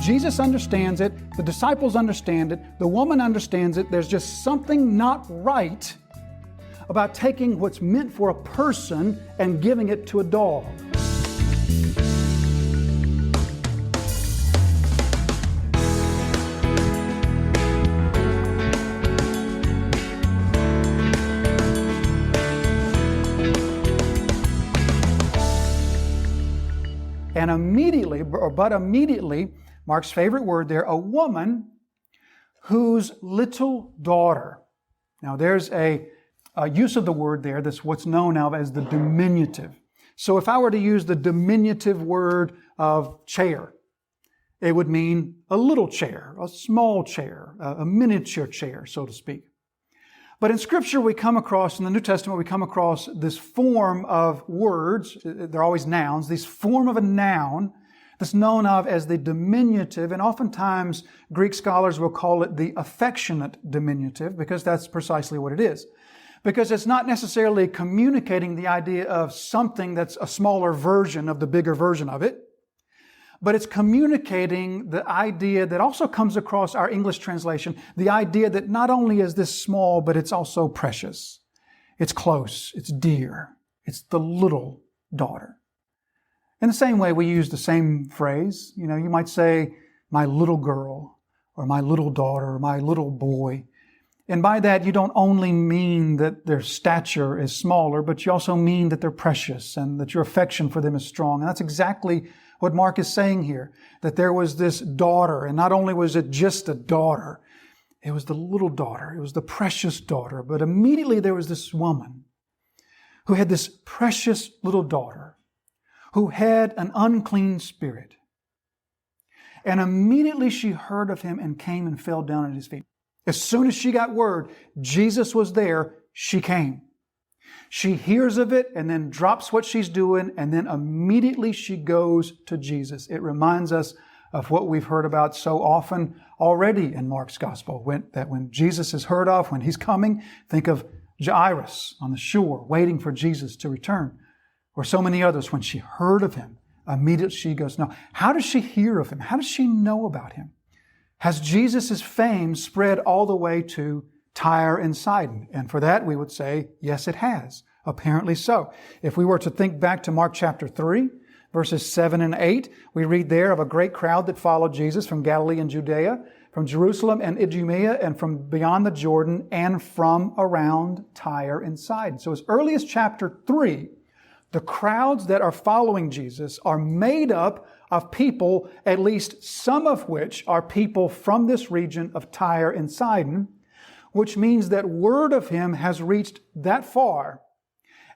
Jesus understands it. The disciples understand it. The woman understands it. There's just something not right about taking what's meant for a person and giving it to a dog. And immediately, Mark's favorite word there, a woman whose little daughter. Now there's a use of the word there that's what's known now as the diminutive. So if I were to use the diminutive word of chair, it would mean a little chair, a small chair, a miniature chair, so to speak. But in Scripture we come across, in the New Testament, we come across this form of words, they're always nouns, this form of a noun that's known of as the diminutive, and oftentimes Greek scholars will call it the affectionate diminutive, because that's precisely what it is. Because it's not necessarily communicating the idea of something that's a smaller version of the bigger version of it, but it's communicating the idea that also comes across our English translation, the idea that not only is this small, but it's also precious. It's close, it's dear, it's the little daughter. In the same way, we use the same phrase. You might say, my little girl, or my little daughter, or my little boy. And by that, you don't only mean that their stature is smaller, but you also mean that they're precious and that your affection for them is strong. And that's exactly what Mark is saying here, that there was this daughter, and not only was it just a daughter, it was the little daughter, it was the precious daughter, but immediately there was this woman who had this precious little daughter who had an unclean spirit. And immediately she heard of him and came and fell down at his feet. As soon as she got word Jesus was there, she came. She hears of it and then drops what she's doing, and then immediately she goes to Jesus. It reminds us of what we've heard about so often already in Mark's Gospel, when Jesus is heard of, when He's coming, think of Jairus on the shore waiting for Jesus to return, or so many others. When she heard of Him, immediately she goes. Now, how does she hear of Him? How does she know about Him? Has Jesus' fame spread all the way to Tyre and Sidon? And for that, we would say, yes, it has. Apparently so. If we were to think back to Mark chapter 3, verses 7 and 8, we read there of a great crowd that followed Jesus from Galilee and Judea, from Jerusalem and Idumea, and from beyond the Jordan, and from around Tyre and Sidon. So as early as chapter 3, the crowds that are following Jesus are made up of people, at least some of which are people from this region of Tyre and Sidon, which means that word of Him has reached that far.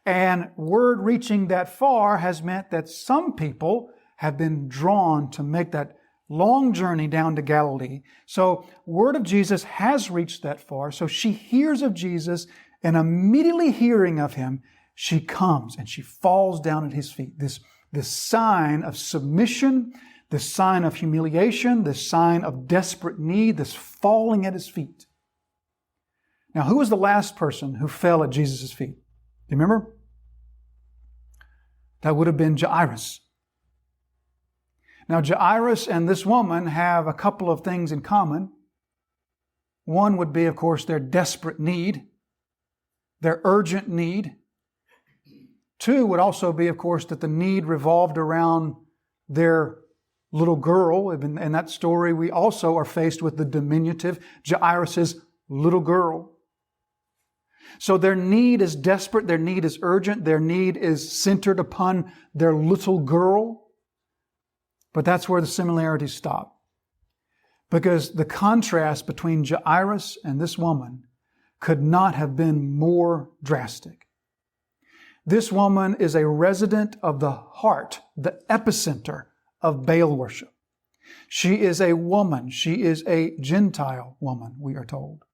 And word reaching that far has meant that some people have been drawn to make that long journey down to Galilee. So word of Jesus has reached that far. So she hears of Jesus, and immediately hearing of Him, she comes and she falls down at His feet. This sign of submission, this sign of humiliation, this sign of desperate need, this falling at His feet. Now, who was the last person who fell at Jesus' feet? Do you remember? That would have been Jairus. Now, Jairus and this woman have a couple of things in common. One would be, of course, their desperate need, their urgent need. Two would also be, of course, that the need revolved around their little girl. In that story, we also are faced with the diminutive, Jairus' little girl. So their need is desperate, their need is urgent, their need is centered upon their little girl. But that's where the similarities stop. Because the contrast between Jairus and this woman could not have been more drastic. This woman is a resident of the heart, the epicenter of Baal worship. She is a woman. She is a Gentile woman, we are told.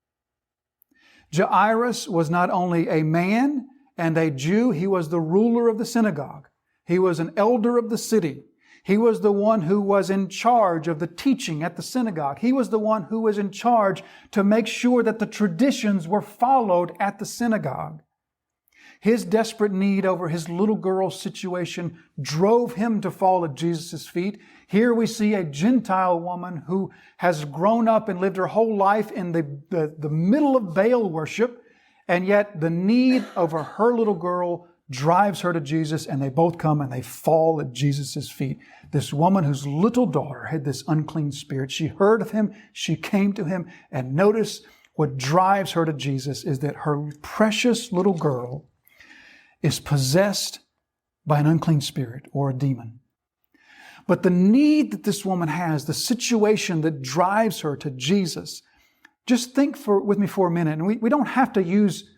Jairus was not only a man and a Jew, he was the ruler of the synagogue. He was an elder of the city. He was the one who was in charge of the teaching at the synagogue. He was the one who was in charge to make sure that the traditions were followed at the synagogue. His desperate need over his little girl's situation drove him to fall at Jesus' feet. Here we see a Gentile woman who has grown up and lived her whole life in the middle of Baal worship, and yet the need over her little girl drives her to Jesus, and they both come and they fall at Jesus' feet. This woman whose little daughter had this unclean spirit, she heard of him, she came to him, and notice what drives her to Jesus is that her precious little girl is possessed by an unclean spirit or a demon. But the need that this woman has, the situation that drives her to Jesus, just think with me for a minute, and we don't have to use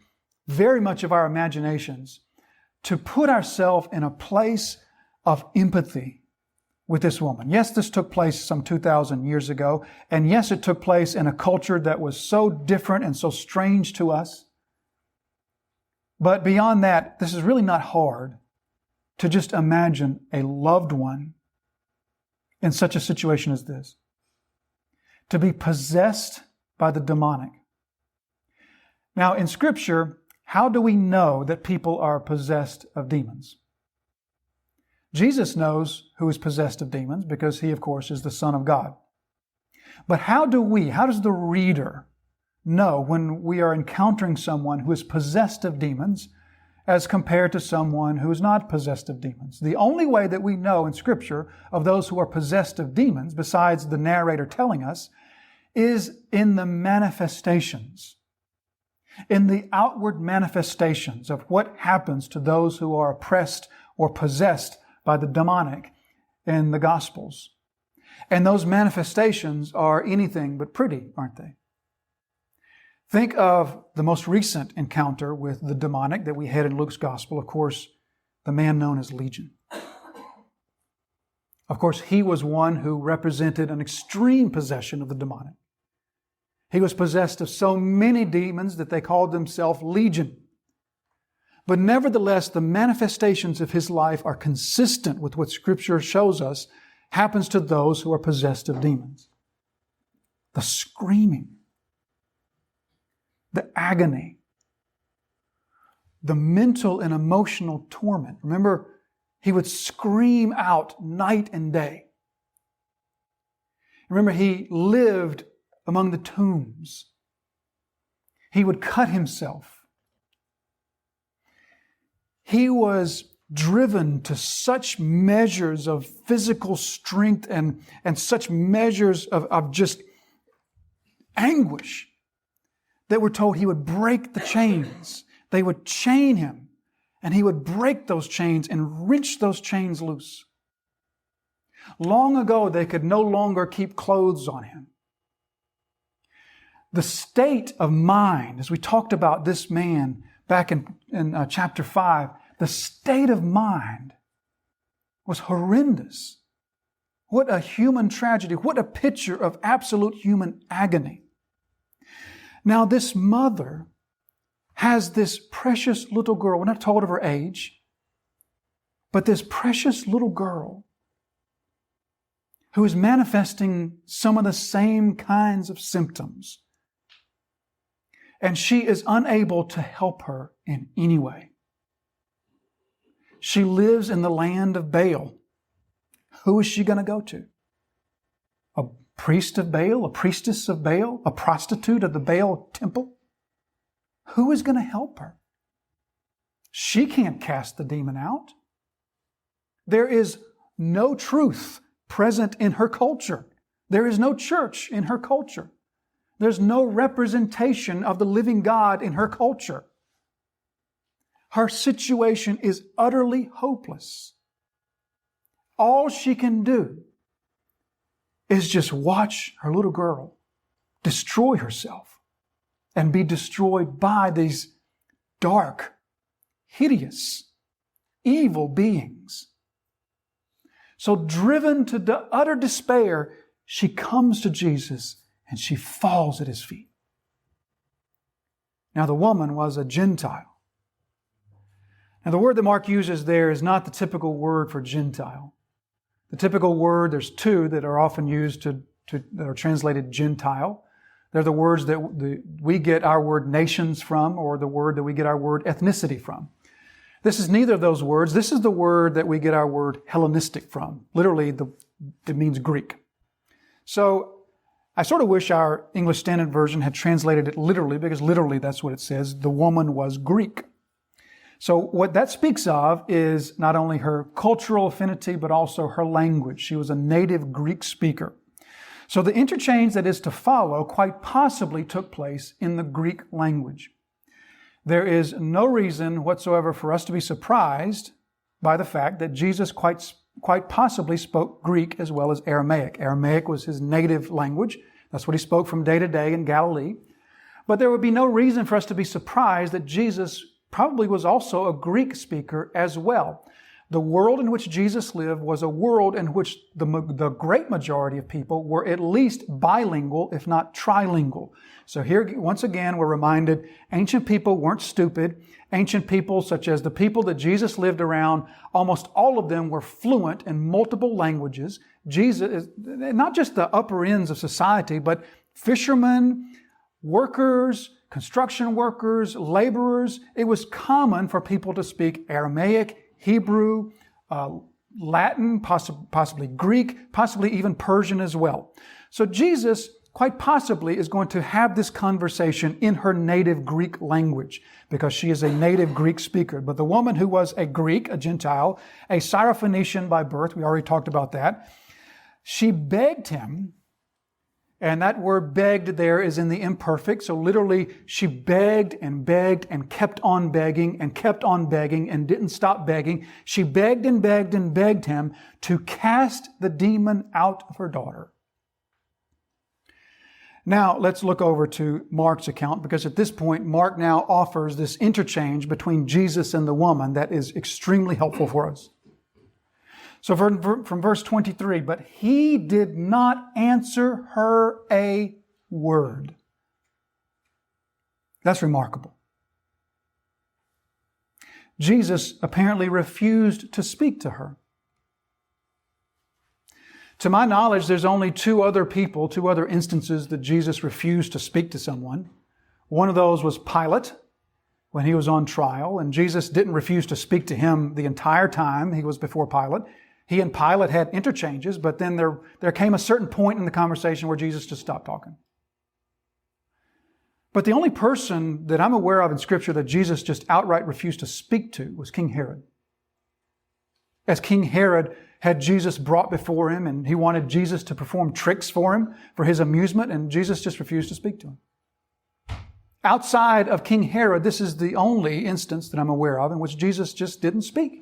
very much of our imaginations to put ourselves in a place of empathy with this woman. Yes, this took place some 2,000 years ago, and yes, it took place in a culture that was so different and so strange to us. But beyond that, this is really not hard to just imagine a loved one in such a situation as this. To be possessed by the demonic. Now, in Scripture, how do we know that people are possessed of demons? Jesus knows who is possessed of demons because He, of course, is the Son of God. But how does the reader know when we are encountering someone who is possessed of demons as compared to someone who is not possessed of demons? The only way that we know in Scripture of those who are possessed of demons, besides the narrator telling us, is in the manifestations, in the outward manifestations of what happens to those who are oppressed or possessed by the demonic in the Gospels. And those manifestations are anything but pretty, aren't they? Think of the most recent encounter with the demonic that we had in Luke's Gospel, of course, the man known as Legion. Of course, he was one who represented an extreme possession of the demonic. He was possessed of so many demons that they called themselves Legion. But nevertheless, the manifestations of his life are consistent with what Scripture shows us happens to those who are possessed of demons. The screaming, the agony, the mental and emotional torment. Remember, he would scream out night and day. Remember, he lived among the tombs. He would cut himself. He was driven to such measures of physical strength and such measures of just anguish that we're told he would break the chains. They would chain him, and he would break those chains and wrench those chains loose. Long ago, they could no longer keep clothes on him. The state of mind, as we talked about this man back in chapter 5, the state of mind was horrendous. What a human tragedy. What a picture of absolute human agony. Now, this mother has this precious little girl. We're not told of her age, but this precious little girl who is manifesting some of the same kinds of symptoms. And she is unable to help her in any way. She lives in the land of Baal. Who is she going to go to? A priest of Baal? A priestess of Baal? A prostitute of the Baal temple? Who is going to help her? She can't cast the demon out. There is no truth present in her culture. There is no church in her culture. There's no representation of the living God in her culture. Her situation is utterly hopeless. All she can do is just watch her little girl destroy herself and be destroyed by these dark, hideous, evil beings. So driven to utter despair, she comes to Jesus and she falls at His feet. Now the woman was a Gentile. Now the word that Mark uses there is not the typical word for Gentile. The typical word, there's two that are often used that are translated Gentile. They're the words that we get our word nations from, or the word that we get our word ethnicity from. This is neither of those words. This is the word that we get our word Hellenistic from. Literally, it means Greek. So I sort of wish our English Standard Version had translated it literally, because literally that's what it says. The woman was Greek. So what that speaks of is not only her cultural affinity, but also her language. She was a native Greek speaker. So the interchange that is to follow quite possibly took place in the Greek language. There is no reason whatsoever for us to be surprised by the fact that Jesus quite possibly spoke Greek as well as Aramaic. Aramaic was his native language. That's what he spoke from day to day in Galilee. But there would be no reason for us to be surprised that Jesus probably was also a Greek speaker as well. The world in which Jesus lived was a world in which the great majority of people were at least bilingual, if not trilingual. So here, once again, we're reminded ancient people weren't stupid. Ancient people, such as the people that Jesus lived around, almost all of them were fluent in multiple languages. Jesus, not just the upper ends of society, but fishermen, workers, construction workers, laborers. It was common for people to speak Aramaic, Hebrew, Latin, possibly Greek, possibly even Persian as well. So Jesus quite possibly is going to have this conversation in her native Greek language because she is a native Greek speaker. But the woman who was a Greek, a Gentile, a Syrophoenician by birth, we already talked about that, she begged him. And that word begged there is in the imperfect. So literally, she begged and kept on begging and didn't stop begging. She begged and begged him to cast the demon out of her daughter. Now, let's look over to Mark's account, because at this point, Mark now offers this interchange between Jesus and the woman that is extremely helpful for us. So from verse 23, but he did not answer her a word. That's remarkable. Jesus apparently refused to speak to her. To my knowledge, there's only two other instances that Jesus refused to speak to someone. One of those was Pilate, when he was on trial, and Jesus didn't refuse to speak to him the entire time he was before Pilate. He and Pilate had interchanges, but then there came a certain point in the conversation where Jesus just stopped talking. But the only person that I'm aware of in Scripture that Jesus just outright refused to speak to was King Herod. As King Herod had Jesus brought before him, and he wanted Jesus to perform tricks for him, for his amusement, and Jesus just refused to speak to him. Outside of King Herod, this is the only instance that I'm aware of in which Jesus just didn't speak.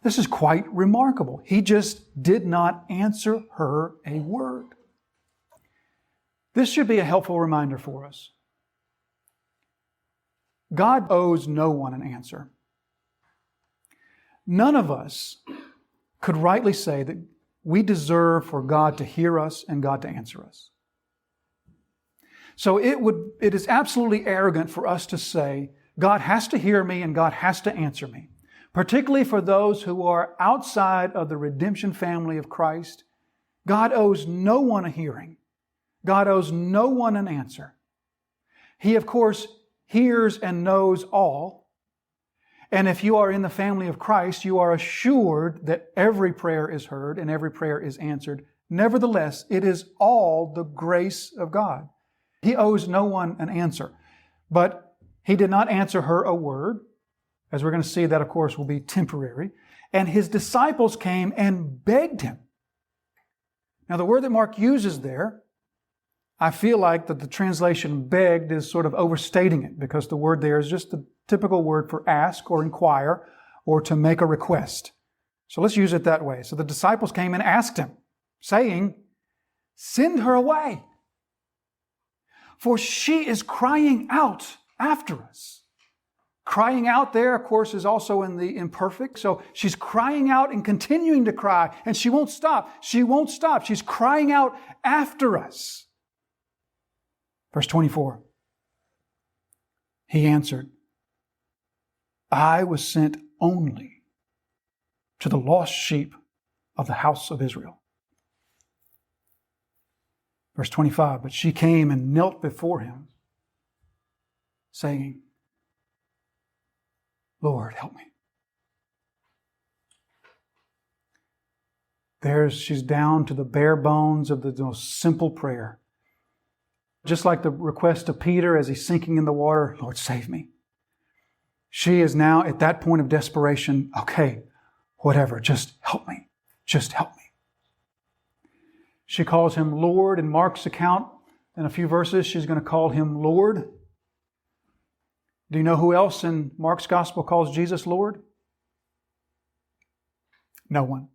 This is quite remarkable. He just did not answer her a word. This should be a helpful reminder for us. God owes no one an answer. None of us could rightly say that we deserve for God to hear us and God to answer us. So it is absolutely arrogant for us to say, God has to hear me and God has to answer me. Particularly for those who are outside of the redemption family of Christ, God owes no one a hearing. God owes no one an answer. He, of course, hears and knows all. And if you are in the family of Christ, you are assured that every prayer is heard and every prayer is answered. Nevertheless, it is all the grace of God. He owes no one an answer. But he did not answer her a word. As we're going to see, that, of course, will be temporary. And his disciples came and begged him. Now, the word that Mark uses there, I feel like that the translation begged is sort of overstating it, because the word there is just the typical word for ask or inquire or to make a request. So let's use it that way. So the disciples came and asked him, saying, "Send her away, for she is crying out after us." Crying out there, of course, is also in the imperfect. So she's crying out and continuing to cry, and she won't stop. She won't stop. She's crying out after us. Verse 24. He answered, "I was sent only to the lost sheep of the house of Israel." Verse 25. But she came and knelt before him, saying, "Lord, help me." she's down to the bare bones of the most simple prayer. Just like the request of Peter as he's sinking in the water, Lord, save me. She is now at that point of desperation. Okay, whatever, just help me. Just help me. She calls him Lord. In Mark's account, in a few verses, she's going to call him Lord. Do you know who else in Mark's gospel calls Jesus Lord? No one.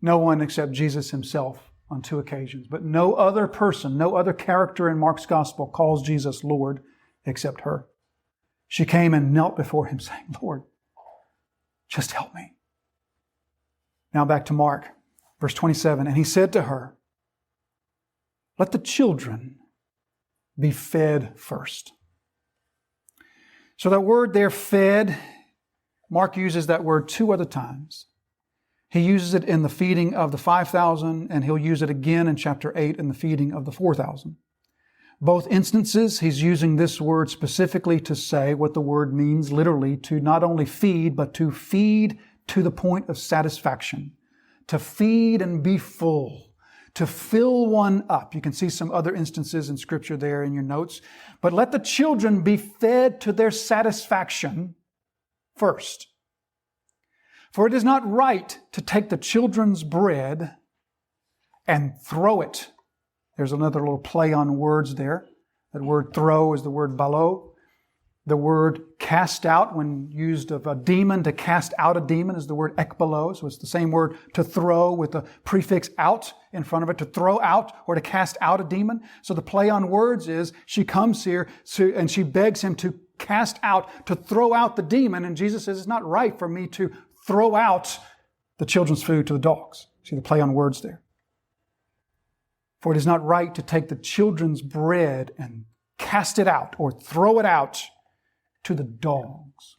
No one except Jesus himself on 2 occasions. But no other person, no other character in Mark's gospel calls Jesus Lord except her. She came and knelt before him saying, Lord, just help me. Now back to Mark, verse 27. And he said to her, let the children be fed first. So that word there, fed, Mark uses that word 2 other times. He uses it in the feeding of the 5,000, and he'll use it again in chapter 8 in the feeding of the 4,000. Both instances, he's using this word specifically to say what the word means literally, to not only feed, but to feed to the point of satisfaction. To feed and be full. To fill one up. You can see some other instances in Scripture there in your notes. But let the children be fed to their satisfaction first. For it is not right to take the children's bread and throw it. There's another little play on words there. That word throw is the word balo. The word cast out, when used of a demon, to cast out a demon, is the word ekbalo. So it's the same word to throw with the prefix out in front of it, to throw out or to cast out a demon. So the play on words is she comes here and she begs him to cast out, to throw out the demon. And Jesus says, it's not right for me to throw out the children's food to the dogs. See the play on words there. For it is not right to take the children's bread and cast it out or throw it out to the dogs.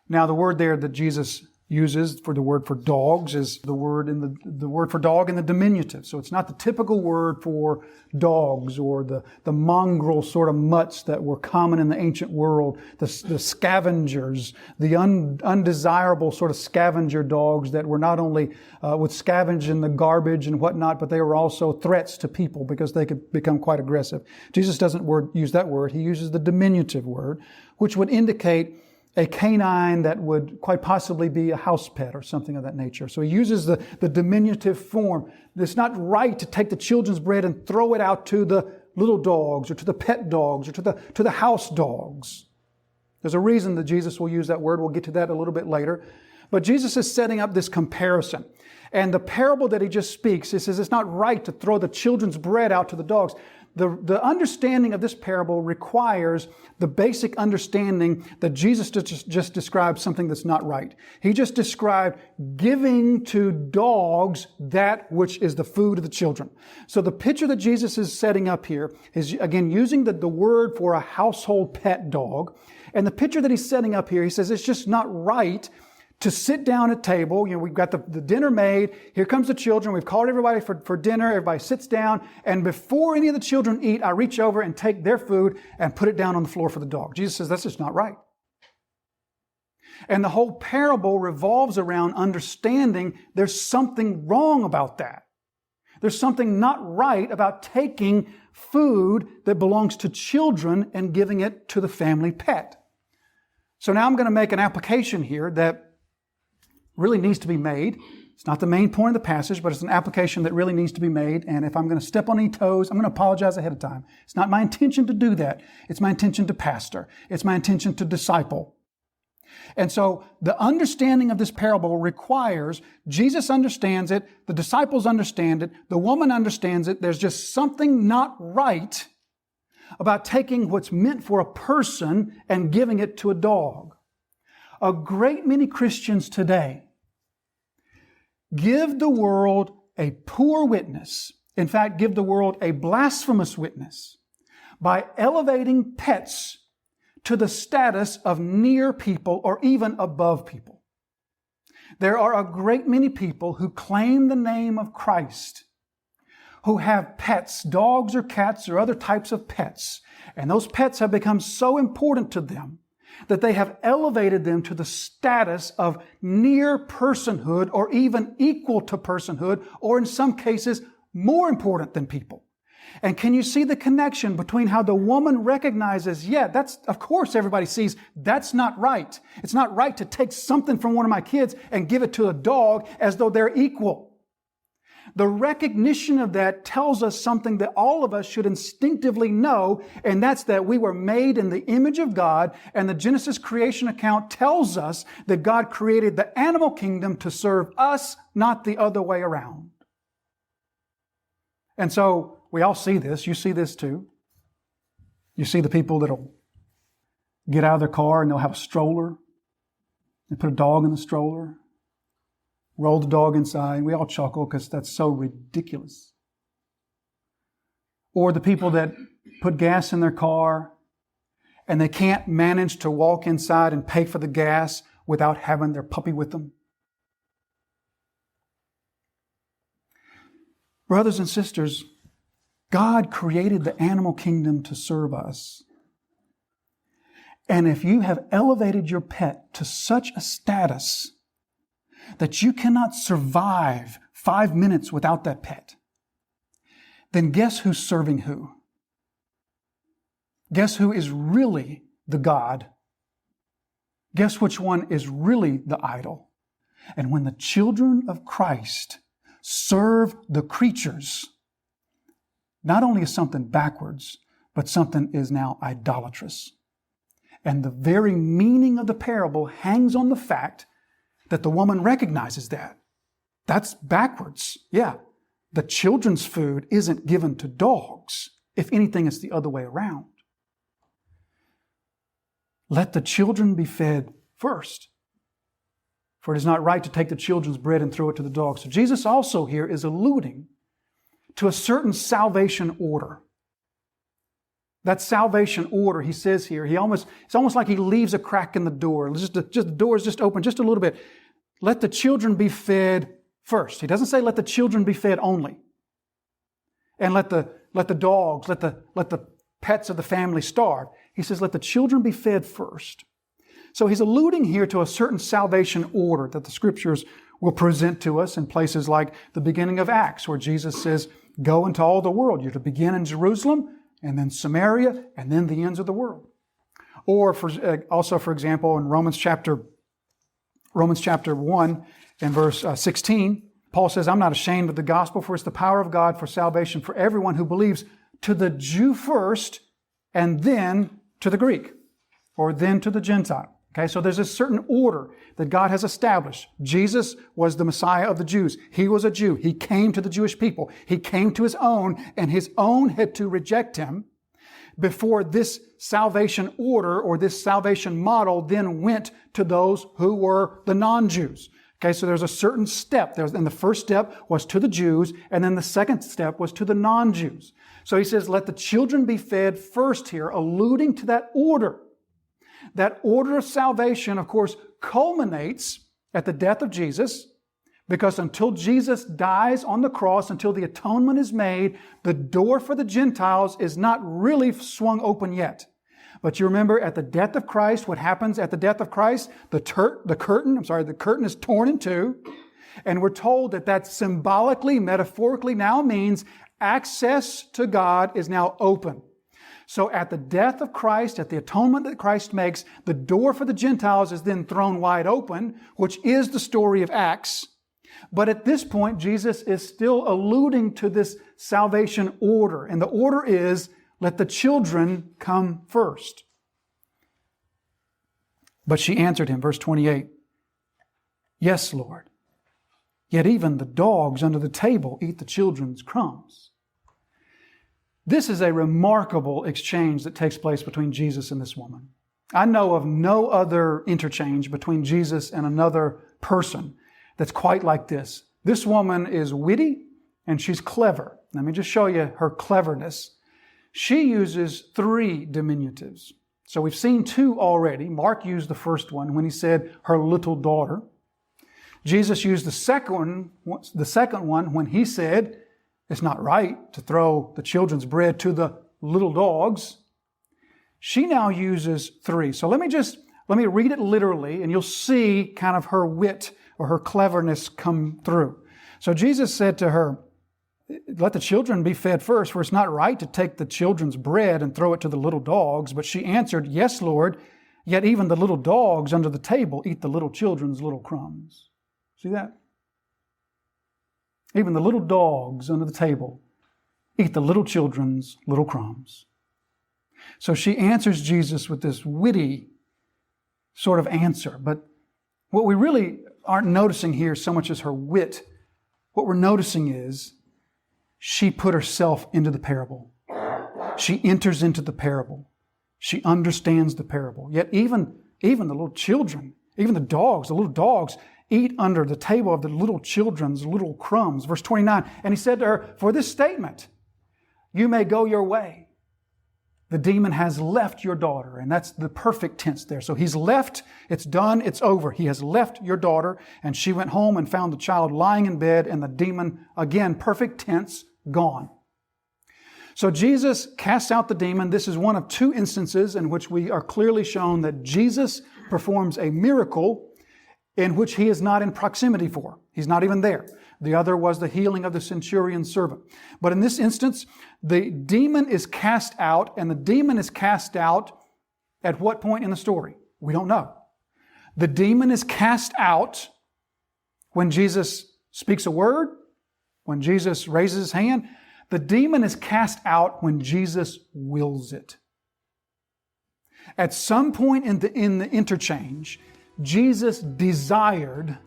Now, the word there that Jesus uses for the word for dogs is the word for dog in the diminutive. So it's not the typical word for dogs or the mongrel sort of mutts that were common in the ancient world, the scavengers, the undesirable sort of scavenger dogs that were not only would scavenge in the garbage and whatnot, but they were also threats to people because they could become quite aggressive. Jesus doesn't use that word. He uses the diminutive word, which would indicate a canine that would quite possibly be a house pet or something of that nature. So he uses the diminutive form. It's not right to take the children's bread and throw it out to the little dogs or to the pet dogs or to the house dogs. There's a reason that Jesus will use that word. We'll get to that a little bit later. But Jesus is setting up this comparison. And the parable that he just speaks, he says it's not right to throw the children's bread out to the dogs. The understanding of this parable requires the basic understanding that Jesus just described something that's not right. He just described giving to dogs that which is the food of the children. So the picture that Jesus is setting up here is, again, using the word for a household pet dog. And the picture that he's setting up here, he says it's just not right to sit down at table. We've got the dinner made. Here comes the children. We've called everybody for dinner. Everybody sits down. And before any of the children eat, I reach over and take their food and put it down on the floor for the dog. Jesus says that's just not right. And the whole parable revolves around understanding there's something wrong about that. There's something not right about taking food that belongs to children and giving it to the family pet. So now I'm going to make an application here that really needs to be made. It's not the main point of the passage, but it's an application that really needs to be made. And if I'm going to step on any toes, I'm going to apologize ahead of time. It's not my intention to do that. It's my intention to pastor. It's my intention to disciple. And so the understanding of this parable requires Jesus understands it, the disciples understand it, the woman understands it. There's just something not right about taking what's meant for a person and giving it to a dog. A great many Christians today give the world a poor witness. In fact, give the world a blasphemous witness by elevating pets to the status of near people or even above people. There are a great many people who claim the name of Christ, who have pets, dogs or cats or other types of pets, and those pets have become so important to them that they have elevated them to the status of near personhood or even equal to personhood, or in some cases, more important than people. And can you see the connection between how the woman recognizes, yeah, that's, of course everybody sees, that's not right. It's not right to take something from one of my kids and give it to a dog as though they're equal. The recognition of that tells us something that all of us should instinctively know, and that's that we were made in the image of God, and the Genesis creation account tells us that God created the animal kingdom to serve us, not the other way around. And so we all see this. You see this too. You see the people that'll get out of their car and they'll have a stroller. They put a dog in the stroller, roll the dog inside. We all chuckle because that's so ridiculous. Or the people that put gas in their car and they can't manage to walk inside and pay for the gas without having their puppy with them. Brothers and sisters, God created the animal kingdom to serve us. And if you have elevated your pet to such a status that you cannot survive 5 minutes without that pet, then guess who's serving who? Guess who is really the God? Guess which one is really the idol? And when the children of Christ serve the creatures, not only is something backwards, but something is now idolatrous. And the very meaning of the parable hangs on the fact that the woman recognizes that. That's backwards. Yeah, the children's food isn't given to dogs. If anything, it's the other way around. Let the children be fed first. For it is not right to take the children's bread and throw it to the dogs. So Jesus also here is alluding to a certain salvation order. That salvation order, he says here, it's almost like he leaves a crack in the door. The door is just open just a little bit. Let the children be fed first. He doesn't say let the children be fed only. And let the dogs, let the pets of the family starve. He says let the children be fed first. So he's alluding here to a certain salvation order that the Scriptures will present to us in places like the beginning of Acts, where Jesus says, go into all the world. You're to begin in Jerusalem, and then Samaria, and then the ends of the world. Or also, for example, in Romans chapter 1 and verse 16, Paul says, I'm not ashamed of the gospel, for it's the power of God for salvation for everyone who believes, to the Jew first, and then to the Greek, or then to the Gentile. Okay, so there's a certain order that God has established. Jesus was the Messiah of the Jews. He was a Jew. He came to the Jewish people. He came to his own, and his own had to reject him before this salvation order or this salvation model then went to those who were the non-Jews. Okay, so there's a certain step. And the first step was to the Jews, and then the second step was to the non-Jews. So he says, let the children be fed first here, alluding to that order. That order of salvation, of course, culminates at the death of Jesus, because until Jesus dies on the cross, until the atonement is made, the door for the Gentiles is not really swung open yet. But you remember at the death of Christ, what happens at the death of Christ? The curtain is torn in two. And we're told that symbolically, metaphorically now means access to God is now open. So at the death of Christ, at the atonement that Christ makes, the door for the Gentiles is then thrown wide open, which is the story of Acts. But at this point, Jesus is still alluding to this salvation order. And the order is, let the children come first. But she answered him, verse 28, yes, Lord. Yet even the dogs under the table eat the children's crumbs. This is a remarkable exchange that takes place between Jesus and this woman. I know of no other interchange between Jesus and another person that's quite like this. This woman is witty and she's clever. Let me just show you her cleverness. She uses 3 diminutives. So we've seen 2 already. Mark used the first one when he said her little daughter. Jesus used the second one when he said, it's not right to throw the children's bread to the little dogs. She now uses 3. So let me just Let me read it literally, and you'll see kind of her wit or her cleverness come through. So Jesus said to her, let the children be fed first, for it's not right to take the children's bread and throw it to the little dogs. But she answered, yes, Lord, yet even the little dogs under the table eat the little children's little crumbs. See that? Even the little dogs under the table eat the little children's little crumbs. So she answers Jesus with this witty sort of answer. But what we really aren't noticing here so much as her wit, what we're noticing is she put herself into the parable. She enters into the parable. She understands the parable. Yet even the little children, even the little dogs eat under the table of the little children's little crumbs. Verse 29, and he said to her, for this statement, you may go your way. The demon has left your daughter. And that's the perfect tense there. So he's left, it's done, it's over. He has left your daughter. And she went home and found the child lying in bed and the demon, again, perfect tense, gone. So Jesus casts out the demon. This is one of two instances in which we are clearly shown that Jesus performs a miracle in which he is not in proximity for. He's not even there. The other was the healing of the centurion's servant. But in this instance, the demon is cast out, and the demon is cast out at what point in the story? We don't know. The demon is cast out when Jesus speaks a word, when Jesus raises his hand. The demon is cast out when Jesus wills it. At some point in the interchange, Jesus desired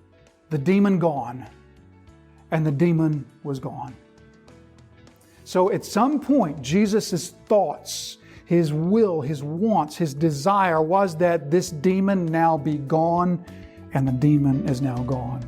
the demon gone, and the demon was gone. So at some point, Jesus' thoughts, his will, his wants, his desire was that this demon now be gone, and the demon is now gone.